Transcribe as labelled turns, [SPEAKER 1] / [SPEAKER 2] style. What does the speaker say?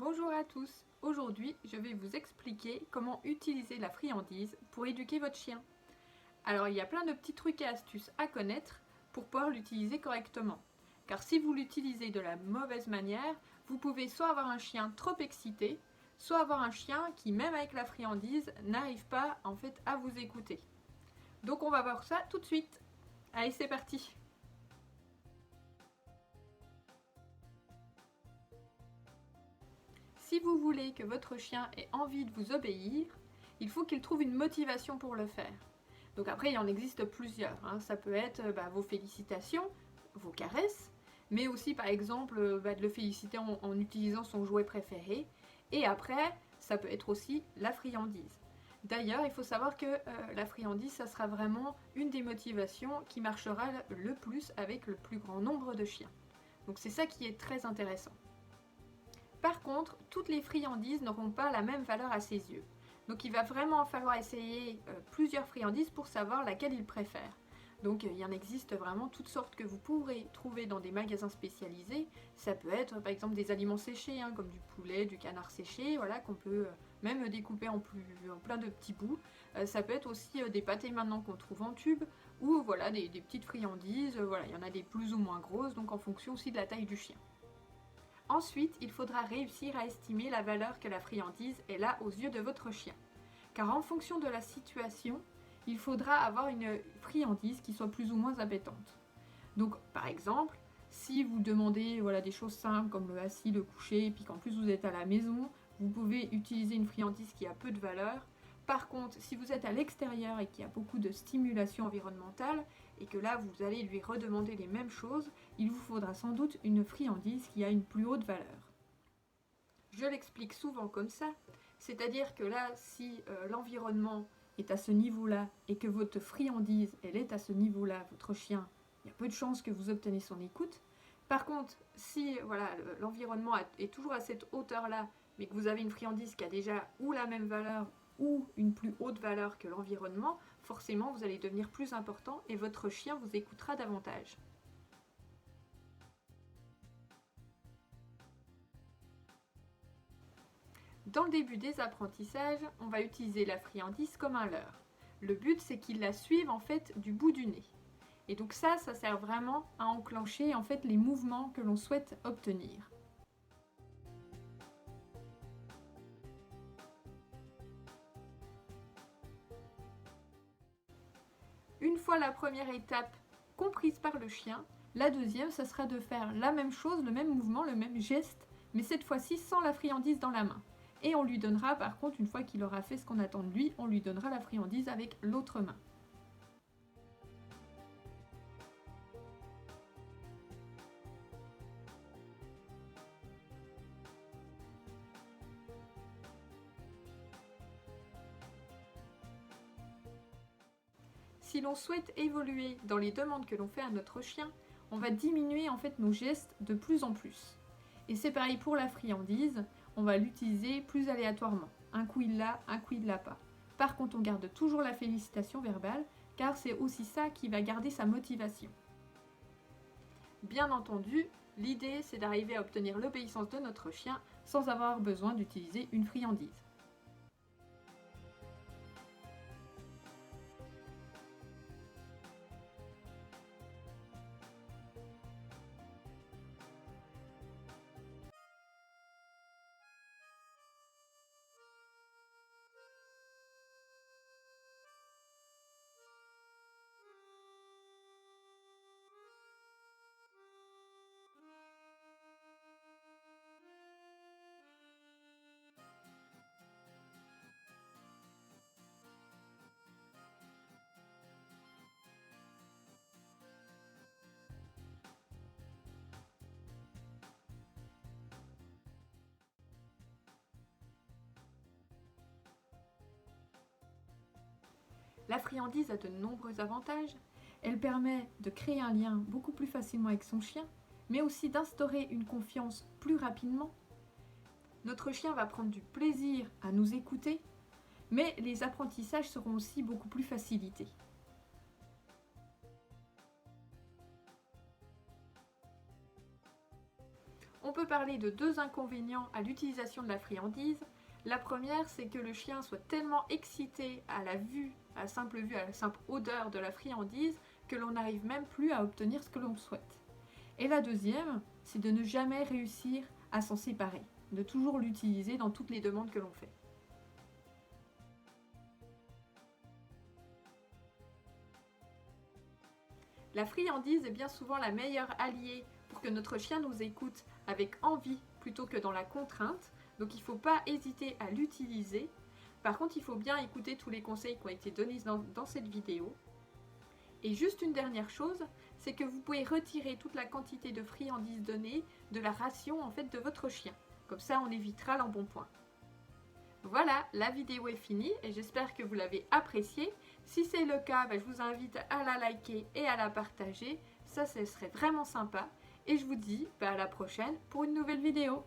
[SPEAKER 1] Bonjour à tous, aujourd'hui je vais vous expliquer comment utiliser la friandise pour éduquer votre chien. Alors il y a plein de petits trucs et astuces à connaître pour pouvoir l'utiliser correctement. Car si vous l'utilisez de la mauvaise manière, vous pouvez soit avoir un chien trop excité, soit avoir un chien qui même avec la friandise n'arrive pas en fait à vous écouter. Donc on va voir ça tout de suite. Allez, c'est parti! Si vous voulez que votre chien ait envie de vous obéir, il faut qu'il trouve une motivation pour le faire. Donc après, il en existe plusieurs. Ça peut être vos félicitations, vos caresses, mais aussi par exemple de le féliciter en utilisant son jouet préféré. Et après, ça peut être aussi la friandise. D'ailleurs, il faut savoir que la friandise, ça sera vraiment une des motivations qui marchera le plus avec le plus grand nombre de chiens. Donc c'est ça qui est très intéressant. Par contre, toutes les friandises n'auront pas la même valeur à ses yeux. Donc il va vraiment falloir essayer plusieurs friandises pour savoir laquelle il préfère. Donc il y en existe vraiment toutes sortes que vous pourrez trouver dans des magasins spécialisés. Ça peut être par exemple des aliments séchés, comme du poulet, du canard séché, voilà, qu'on peut même découper en plein de petits bouts. Ça peut être aussi des pâtés maintenant qu'on trouve en tube, ou voilà, des petites friandises, voilà, il y en a des plus ou moins grosses, donc en fonction aussi de la taille du chien. Ensuite, il faudra réussir à estimer la valeur que la friandise est là aux yeux de votre chien. Car en fonction de la situation, il faudra avoir une friandise qui soit plus ou moins appétante. Donc par exemple, si vous demandez des choses simples comme le assis, le coucher, et puis qu'en plus vous êtes à la maison, vous pouvez utiliser une friandise qui a peu de valeur. Par contre, si vous êtes à l'extérieur et qu'il y a beaucoup de stimulation environnementale, et que là vous allez lui redemander les mêmes choses, il vous faudra sans doute une friandise qui a une plus haute valeur. Je l'explique souvent comme ça, c'est-à-dire que là, si l'environnement est à ce niveau-là et que votre friandise, elle est à ce niveau-là, votre chien, il y a peu de chances que vous obtenez son écoute. Par contre, si l'environnement est toujours à cette hauteur-là, mais que vous avez une friandise qui a déjà ou la même valeur ou une plus haute valeur que l'environnement, forcément vous allez devenir plus important et votre chien vous écoutera davantage. Dans le début des apprentissages, on va utiliser la friandise comme un leurre. Le but, c'est qu'il la suive en fait du bout du nez. Et donc ça sert vraiment à enclencher en fait les mouvements que l'on souhaite obtenir. Une fois la première étape comprise par le chien, la deuxième, ça sera de faire la même chose, le même mouvement, le même geste, mais cette fois-ci sans la friandise dans la main. Et on lui donnera, par contre, une fois qu'il aura fait ce qu'on attend de lui, on lui donnera la friandise avec l'autre main. Si l'on souhaite évoluer dans les demandes que l'on fait à notre chien, on va diminuer en fait nos gestes de plus en plus. Et c'est pareil pour la friandise, on va l'utiliser plus aléatoirement. Un coup il l'a, un coup il l'a pas. Par contre, on garde toujours la félicitation verbale, car c'est aussi ça qui va garder sa motivation. Bien entendu, l'idée c'est d'arriver à obtenir l'obéissance de notre chien sans avoir besoin d'utiliser une friandise. La friandise a de nombreux avantages. Elle permet de créer un lien beaucoup plus facilement avec son chien, mais aussi d'instaurer une confiance plus rapidement. Notre chien va prendre du plaisir à nous écouter, mais les apprentissages seront aussi beaucoup plus facilités. on peut parler de 2 inconvénients à l'utilisation de la friandise. La première, c'est que le chien soit tellement excité à la vue, à la simple odeur de la friandise, que l'on n'arrive même plus à obtenir ce que l'on souhaite. Et la deuxième, c'est de ne jamais réussir à s'en séparer, de toujours l'utiliser dans toutes les demandes que l'on fait. La friandise est bien souvent la meilleure alliée pour que notre chien nous écoute avec envie plutôt que dans la contrainte, donc il ne faut pas hésiter à l'utiliser. Par contre, il faut bien écouter tous les conseils qui ont été donnés dans cette vidéo. Et juste une dernière chose, c'est que vous pouvez retirer toute la quantité de friandises donnée de la ration en fait de votre chien. Comme ça, on évitera l'embonpoint. Voilà, la vidéo est finie et j'espère que vous l'avez appréciée. Si c'est le cas, je vous invite à la liker et à la partager. Ça, ce serait vraiment sympa. Et je vous dis à la prochaine pour une nouvelle vidéo.